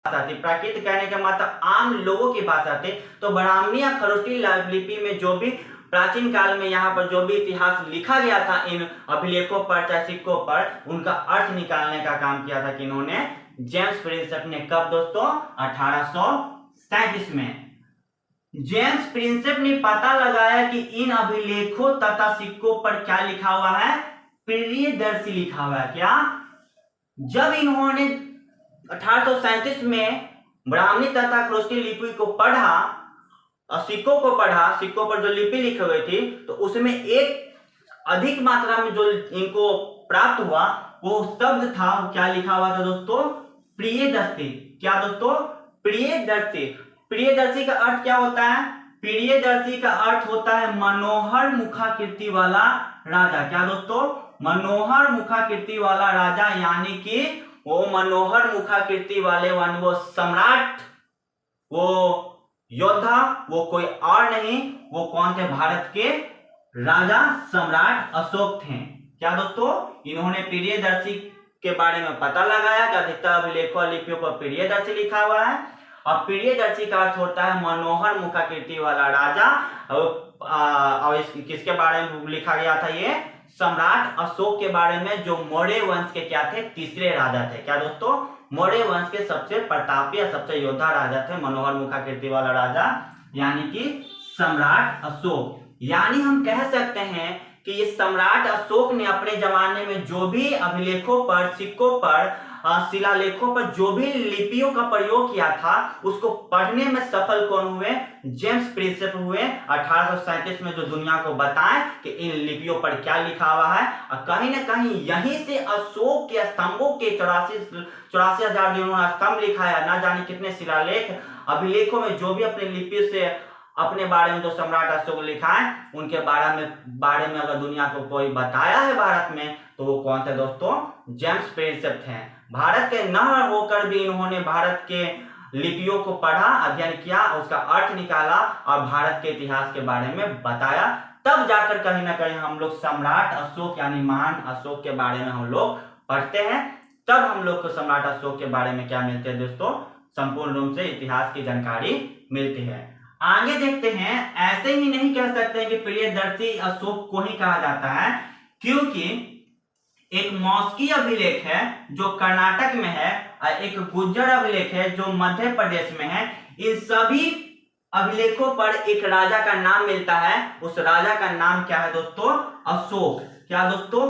भाषा थी। प्राकृत कहने का मतलब आम लोगों की भाषा थी। तो ब्राह्मी या खरोष्टी लिपि में जो भी प्राचीन काल में यहाँ पर जो भी इतिहास लिखा गया था इन अभिलेखों पर चाहे सिक्कों पर, उनका अर्थ निकालने का काम किया था किन्होंने, जेम्स प्रिंसेप ने। कब दोस्तों? 1837 में। जेम्स प्रिंसेप ने पता लगाया कि इन अभिलेखों तथा सिक्कों पर क्या लिखा हुआ है? प्रियदर्शी लिखा हुआ है। क्या? जब इन्होंने 1837 में ब्राह्मी तथा खरोष्टी लिपि को पढ़ा और सिक्कों को पढ़ा, सिक्कों पर जो लिपि लिखी हुई थी, तो उसमें एक अधिक मात्रा में जो इनको प्राप्त हुआ वो शब्द था, क्या लिखा हुआ था दोस्तों? प्रियदर्शी। क्या दोस्तों? प्रियदर्शी। प्रियदर्शी का अर्थ क्या होता है? प्रियदर्शी का अर्थ होता है मनोहर मुखाकृति वाला राजा। क्या दोस्तों? मनोहर मुखाकृति वाला राजा, यानी कि वो मनोहर मुखाकृति वाले वो सम्राट, वो योद्धा, वो कोई और नहीं, वो कौन थे? भारत के राजा सम्राट अशोक थे। क्या दोस्तों? इन्होंने प्रियदर्शी के बारे में पता लगाया कि अधिकतर अभिलेखों और लिपियों पर प्रियदर्शी लिखा हुआ है, और प्रियदर्शी का अर्थ होता है मनोहर मुखाकृति वाला राजा। और किसके बारे में लिखा गया था? ये सम्राट अशोक के बारे में, जो मौर्य वंश के क्या थे? तीसरे राजा थे। क्या दोस्तों? मौर्य वंश के सबसे प्रतापी या सबसे योद्धा राजा थे मनोहर मुखाकृति वाला राजा, यानी कि सम्राट अशोक। यानी हम कह सकते हैं कि ये सम्राट अशोक ने अपने जमाने में जो भी अभिलेखों पर, सिक्कों पर, शिलालेखों पर जो भी लिपियों का प्रयोग किया था, उसको पढ़ने में सफल कौन हुए? जेम्स प्रिंसेप हुए। 1837 में जो दुनिया को बताएं कि इन लिपियों पर क्या लिखा हुआ है, और कहीं ना कहीं यहीं से अशोक के स्तंभों के 84,000 जिन्होंने स्तंभ लिखा है, ना जाने कितने शिलालेख अभिलेखों में जो भी अपने लिपि से अपने बारे में जो सम्राट अशोक लिखा है, उनके बारे में अगर दुनिया को कोई बताया है भारत में, तो वो कौन थे दोस्तों? जेम्स प्रिंसेप थे। भारत के न होकर भी इन्होंने भारत के लिपियों को पढ़ा, अध्ययन किया, उसका अर्थ निकाला और भारत के इतिहास के बारे में बताया। तब जाकर कहीं ना कहीं हम लोग सम्राट अशोक यानी महान अशोक के बारे में हम लोग पढ़ते हैं। तब हम लोग को सम्राट अशोक के बारे में क्या मिलते हैं दोस्तों? संपूर्ण रूप से इतिहास की जानकारी मिलती है। आगे देखते हैं। ऐसे ही नहीं कह सकते कि प्रियदर्शी अशोक को ही कहा जाता है, क्योंकि एक मौस्की अभिलेख है जो कर्नाटक में है, और एक गुज्जर अभिलेख है जो मध्य प्रदेश में है। इन सभी अभिलेखों पर एक राजा का नाम मिलता है। उस राजा का नाम क्या है दोस्तों? अशोक। क्या दोस्तों?